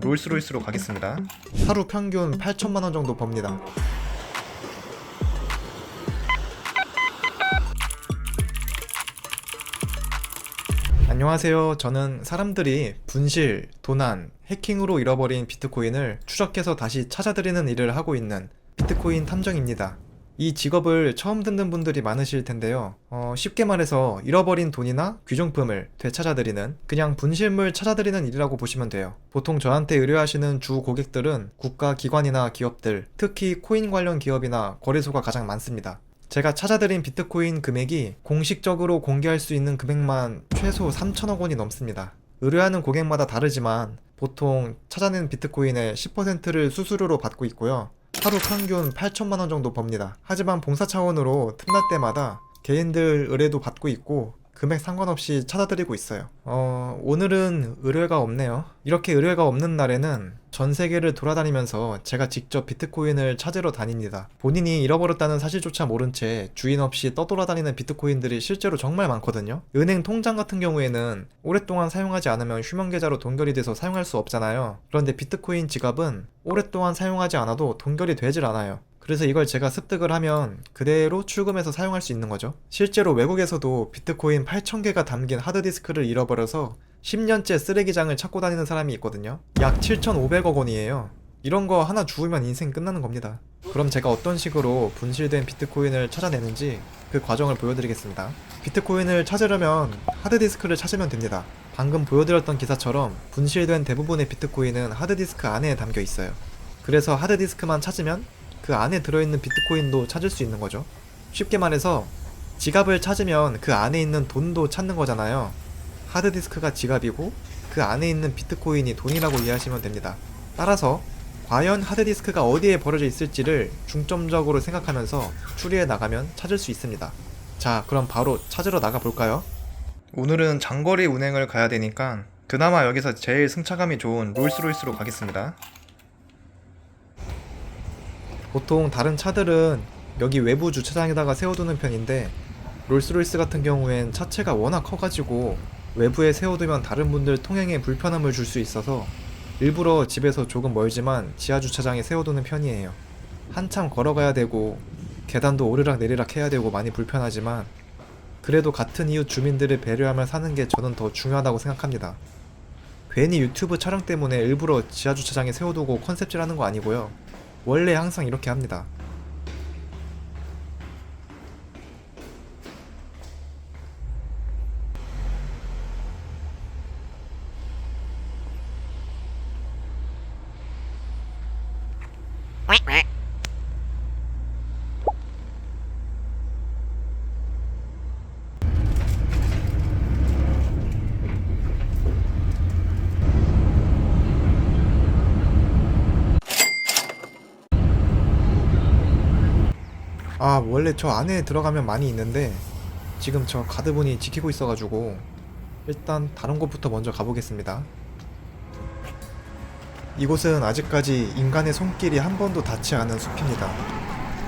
롤스로이스로 가겠습니다. 하루 평균 8천만원 정도 법니다. 안녕하세요. 저는 사람들이 분실, 도난, 해킹으로 잃어버린 비트코인을 추적해서 다시 찾아드리는 일을 하고 있는 비트코인 탐정입니다. 이 직업을 처음 듣는 분들이 많으실 텐데요. 쉽게 말해서 잃어버린 돈이나 귀중품을 되찾아드리는, 그냥 분실물 찾아드리는 일이라고 보시면 돼요. 보통 저한테 의뢰하시는 주 고객들은 국가 기관이나 기업들, 특히 코인 관련 기업이나 거래소가 가장 많습니다. 제가 찾아드린 비트코인 금액이 공식적으로 공개할 수 있는 금액만 최소 3천억 원이 넘습니다. 의뢰하는 고객마다 다르지만 보통 찾아낸 비트코인의 10%를 수수료로 받고 있고요. 하루 평균 8천만원 정도 법니다. 하지만 봉사 차원으로 틈날 때마다 개인들 의뢰도 받고 있고 금액 상관없이 찾아드리고 있어요. 오늘은 의뢰가 없네요. 이렇게 의뢰가 없는 날에는 전 세계를 돌아다니면서 제가 직접 비트코인을 찾으러 다닙니다. 본인이 잃어버렸다는 사실조차 모른 채 주인 없이 떠돌아다니는 비트코인들이 실제로 정말 많거든요. 은행 통장 같은 경우에는 오랫동안 사용하지 않으면 휴면 계좌로 동결이 돼서 사용할 수 없잖아요. 그런데 비트코인 지갑은 오랫동안 사용하지 않아도 동결이 되질 않아요. 그래서 이걸 제가 습득을 하면 그대로 출금해서 사용할 수 있는 거죠. 실제로 외국에서도 비트코인 8,000개가 담긴 하드디스크를 잃어버려서 10년째 쓰레기장을 찾고 다니는 사람이 있거든요. 약 7,500억 원이에요. 이런 거 하나 주우면 인생 끝나는 겁니다. 그럼 제가 어떤 식으로 분실된 비트코인을 찾아내는지 그 과정을 보여드리겠습니다. 비트코인을 찾으려면 하드디스크를 찾으면 됩니다. 방금 보여드렸던 기사처럼 분실된 대부분의 비트코인은 하드디스크 안에 담겨 있어요. 그래서 하드디스크만 찾으면 그 안에 들어있는 비트코인도 찾을 수 있는 거죠. 쉽게 말해서 지갑을 찾으면 그 안에 있는 돈도 찾는 거잖아요. 하드디스크가 지갑이고 그 안에 있는 비트코인이 돈이라고 이해하시면 됩니다. 따라서 과연 하드디스크가 어디에 버려져 있을지를 중점적으로 생각하면서 추리해 나가면 찾을 수 있습니다. 자, 그럼 바로 찾으러 나가 볼까요? 오늘은 장거리 운행을 가야 되니까 그나마 여기서 제일 승차감이 좋은 롤스로이스로 가겠습니다. 보통 다른 차들은 여기 외부 주차장에다가 세워두는 편인데 롤스로이스 같은 경우엔 차체가 워낙 커가지고 외부에 세워두면 다른 분들 통행에 불편함을 줄 수 있어서 일부러 집에서 조금 멀지만 지하 주차장에 세워두는 편이에요. 한참 걸어가야 되고 계단도 오르락 내리락 해야 되고 많이 불편하지만 그래도 같은 이웃 주민들을 배려하며 사는 게 저는 더 중요하다고 생각합니다. 괜히 유튜브 촬영 때문에 일부러 지하 주차장에 세워두고 컨셉질 하는 거 아니고요. 원래 항상 이렇게 합니다. 원래 저 안에 들어가면 많이 있는데 지금 저 가드분이 지키고 있어가지고 일단 다른 곳부터 먼저 가보겠습니다. 이곳은 아직까지 인간의 손길이 한 번도 닿지 않은 숲입니다.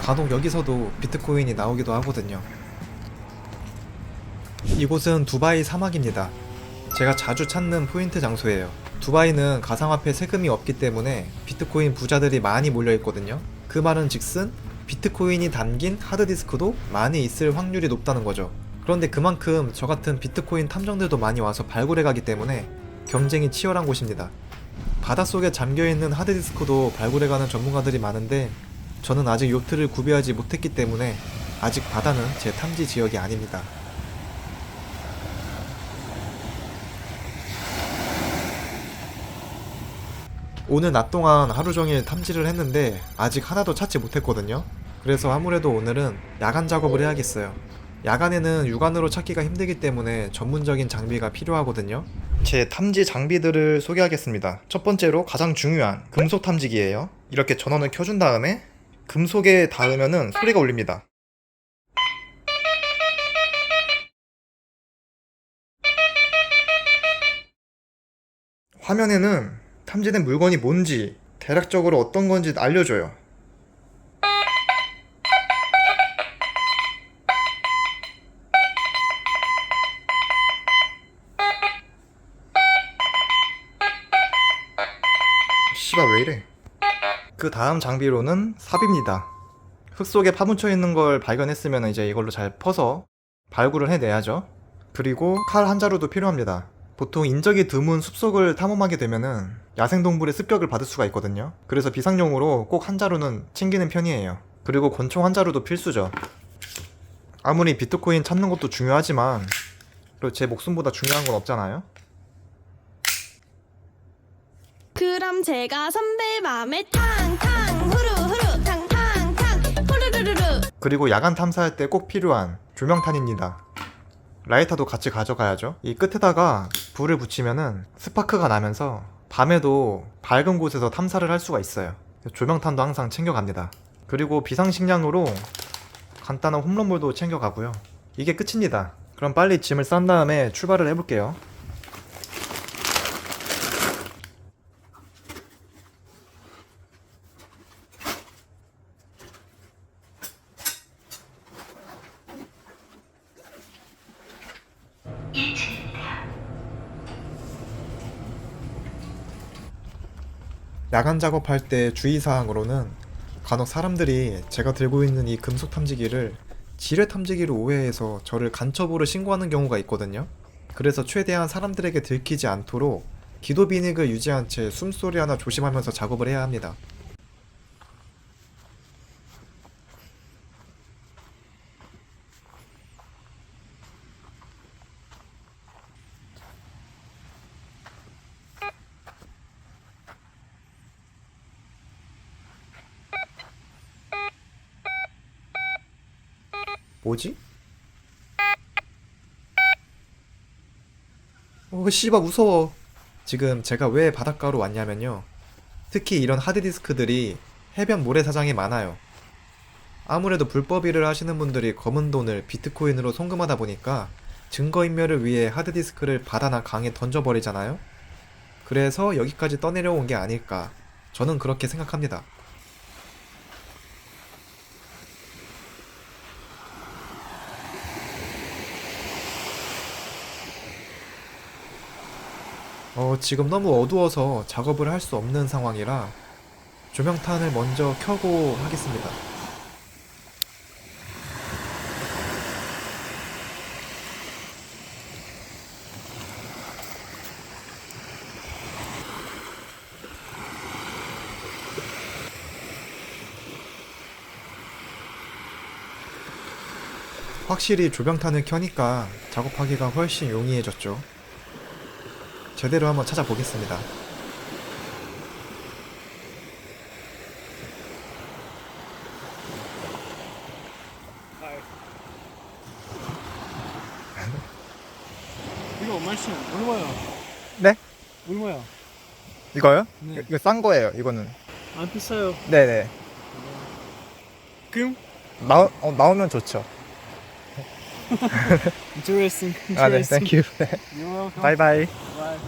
간혹 여기서도 비트코인이 나오기도 하거든요. 이곳은 두바이 사막입니다. 제가 자주 찾는 포인트 장소예요. 두바이는 가상화폐 세금이 없기 때문에 비트코인 부자들이 많이 몰려있거든요. 그 말은 즉슨 비트코인이 담긴 하드디스크도 많이 있을 확률이 높다는 거죠. 그런데 그만큼 저 같은 비트코인 탐정들도 많이 와서 발굴해 가기 때문에 경쟁이 치열한 곳입니다. 바닷속에 잠겨있는 하드디스크도 발굴해 가는 전문가들이 많은데 저는 아직 요트를 구비하지 못했기 때문에 아직 바다는 제 탐지 지역이 아닙니다. 오늘 낮 동안 하루 종일 탐지를 했는데 아직 하나도 찾지 못했거든요. 그래서 아무래도 오늘은 야간 작업을 해야겠어요. 야간에는 육안으로 찾기가 힘들기 때문에 전문적인 장비가 필요하거든요. 제 탐지 장비들을 소개하겠습니다. 첫 번째로 가장 중요한 금속 탐지기예요. 이렇게 전원을 켜준 다음에 금속에 닿으면은 소리가 울립니다. 화면에는 탐지된 물건이 뭔지 대략적으로 어떤 건지 알려줘요. 씨발 왜 이래. 그 다음 장비로는 삽입니다. 흙 속에 파묻혀 있는 걸 발견했으면 이제 이걸로 잘 퍼서 발굴을 해내야죠. 그리고 칼 한 자루도 필요합니다. 보통 인적이 드문 숲속을 탐험하게 되면은 야생동물의 습격을 받을 수가 있거든요. 그래서 비상용으로 꼭 한 자루는 챙기는 편이에요. 그리고 권총 한 자루도 필수죠. 아무리 비트코인 찾는 것도 중요하지만 그리고 제 목숨보다 중요한 건 없잖아요. 그럼 제가 선배 맘에 탕탕 후루후루 탕탕탕 후루루루루. 그리고 야간 탐사할 때 꼭 필요한 조명탄입니다. 라이터도 같이 가져가야죠. 이 끝에다가 불을 붙이면은 스파크가 나면서 밤에도 밝은 곳에서 탐사를 할 수가 있어요. 조명탄도 항상 챙겨갑니다. 그리고 비상식량으로 간단한 홈런볼도 챙겨가고요. 이게 끝입니다. 그럼 빨리 짐을 싼 다음에 출발을 해볼게요. 야간 작업할 때 주의사항으로는 간혹 사람들이 제가 들고 있는 이 금속 탐지기를 지뢰 탐지기로 오해해서 저를 간첩으로 신고하는 경우가 있거든요. 그래서 최대한 사람들에게 들키지 않도록 기도 비닉을 유지한 채 숨소리 하나 조심하면서 작업을 해야 합니다. 뭐지? 씨발 무서워. 지금 제가 왜 바닷가로 왔냐면요. 특히 이런 하드디스크들이 해변 모래사장에 많아요. 아무래도 불법 일을 하시는 분들이 검은 돈을 비트코인으로 송금하다 보니까 증거인멸을 위해 하드디스크를 바다나 강에 던져버리잖아요? 그래서 여기까지 떠내려온 게 아닐까. 저는 그렇게 생각합니다. 지금 너무 어두워서 작업을 할 수 없는 상황이라 조명탄을 먼저 켜고 하겠습니다. 확실히 조명탄을 켜니까 작업하기가 훨씬 용이해졌죠. 제대로 한번 찾아보겠습니다. 이거 말씀 얼마야? 네? 얼마야? 이거요? 네. 이거 싼 거예요, 이거는. 안 비싸요. 네네. 그럼 나오면 좋죠. interesting. 아, 네, interesting. 땡큐. You're welcome. 바이바이. Bye.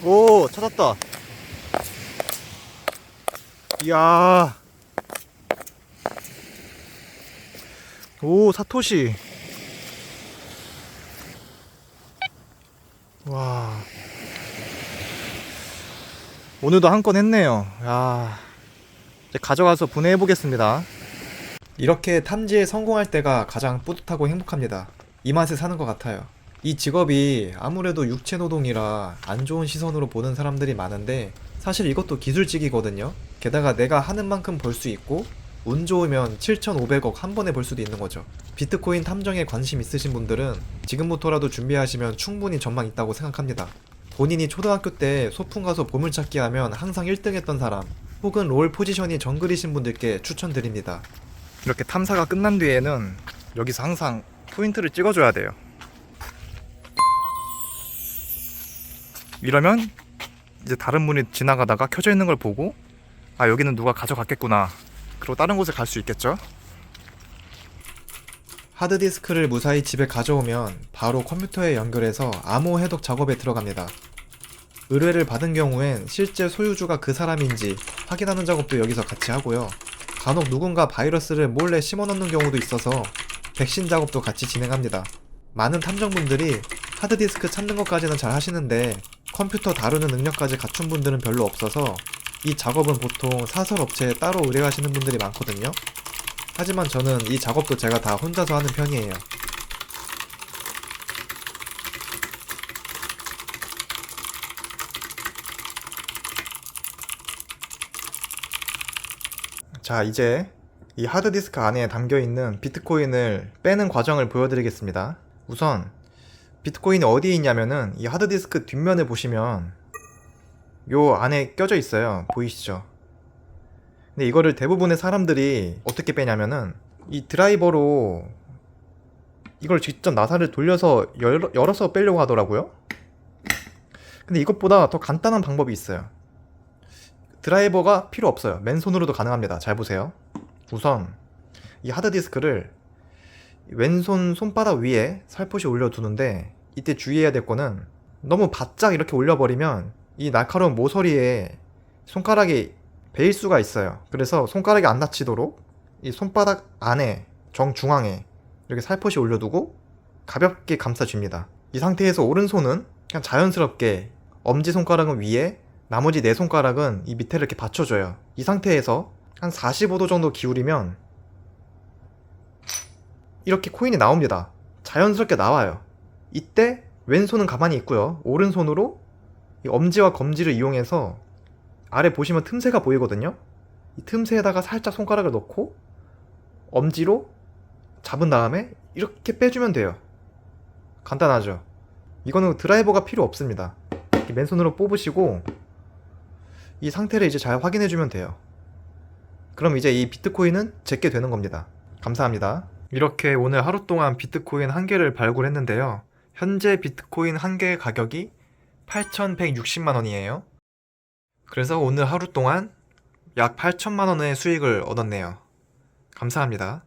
오, 찾았다. 이야. 오, 사토시. 와. 오늘도 한 건 했네요. 야. 이제 가져가서 분해해 보겠습니다. 이렇게 탐지에 성공할 때가 가장 뿌듯하고 행복합니다. 이 맛에 사는 것 같아요. 이 직업이 아무래도 육체 노동이라 안 좋은 시선으로 보는 사람들이 많은데 사실 이것도 기술직이거든요. 게다가 내가 하는 만큼 벌 수 있고 운 좋으면 7,500억 한 번에 벌 수도 있는 거죠. 비트코인 탐정에 관심 있으신 분들은 지금부터라도 준비하시면 충분히 전망 있다고 생각합니다. 본인이 초등학교 때 소풍 가서 보물찾기 하면 항상 1등 했던 사람 혹은 롤 포지션이 정글이신 분들께 추천드립니다. 이렇게 탐사가 끝난 뒤에는 여기서 항상 포인트를 찍어줘야 돼요. 이러면 이제 다른 분이 지나가다가 켜져 있는 걸 보고 아, 여기는 누가 가져갔겠구나, 그리고 다른 곳에 갈 수 있겠죠. 하드디스크를 무사히 집에 가져오면 바로 컴퓨터에 연결해서 암호 해독 작업에 들어갑니다. 의뢰를 받은 경우엔 실제 소유주가 그 사람인지 확인하는 작업도 여기서 같이 하고요. 간혹 누군가 바이러스를 몰래 심어넣는 경우도 있어서 백신 작업도 같이 진행합니다. 많은 탐정분들이 하드디스크 찾는 것까지는 잘 하시는데 컴퓨터 다루는 능력까지 갖춘 분들은 별로 없어서 이 작업은 보통 사설업체에 따로 의뢰하시는 분들이 많거든요. 하지만 저는 이 작업도 제가 다 혼자서 하는 편이에요. 자, 이제 이 하드디스크 안에 담겨있는 비트코인을 빼는 과정을 보여드리겠습니다. 우선 비트코인이 어디에 있냐면은 이 하드디스크 뒷면을 보시면 요 안에 껴져 있어요. 보이시죠? 근데 이거를 대부분의 사람들이 어떻게 빼냐면은 이 드라이버로 이걸 직접 나사를 돌려서 열어서 빼려고 하더라고요. 근데 이것보다 더 간단한 방법이 있어요. 드라이버가 필요 없어요. 맨손으로도 가능합니다. 잘 보세요. 우선 이 하드디스크를 왼손 손바닥 위에 살포시 올려두는데, 이때 주의해야 될 거는 너무 바짝 이렇게 올려버리면 이 날카로운 모서리에 손가락이 베일 수가 있어요. 그래서 손가락이 안 다치도록 이 손바닥 안에 정중앙에 이렇게 살포시 올려두고 가볍게 감싸줍니다. 이 상태에서 오른손은 그냥 자연스럽게 엄지손가락은 위에, 나머지 네 손가락은 이 밑에 이렇게 받쳐줘요. 이 상태에서 한 45도 정도 기울이면 이렇게 코인이 나옵니다. 자연스럽게 나와요. 이때 왼손은 가만히 있고요. 오른손으로 이 엄지와 검지를 이용해서 아래 보시면 틈새가 보이거든요. 이 틈새에다가 살짝 손가락을 넣고 엄지로 잡은 다음에 이렇게 빼주면 돼요. 간단하죠? 이거는 드라이버가 필요 없습니다. 이렇게 맨손으로 뽑으시고 이 상태를 이제 잘 확인해주면 돼요. 그럼 이제 이 비트코인은 제게 되는 겁니다. 감사합니다. 이렇게 오늘 하루 동안 비트코인 한 개를 발굴했는데요. 현재 비트코인 한 개의 가격이 8,160만 원이에요. 그래서 오늘 하루 동안 약 8천만 원의 수익을 얻었네요. 감사합니다.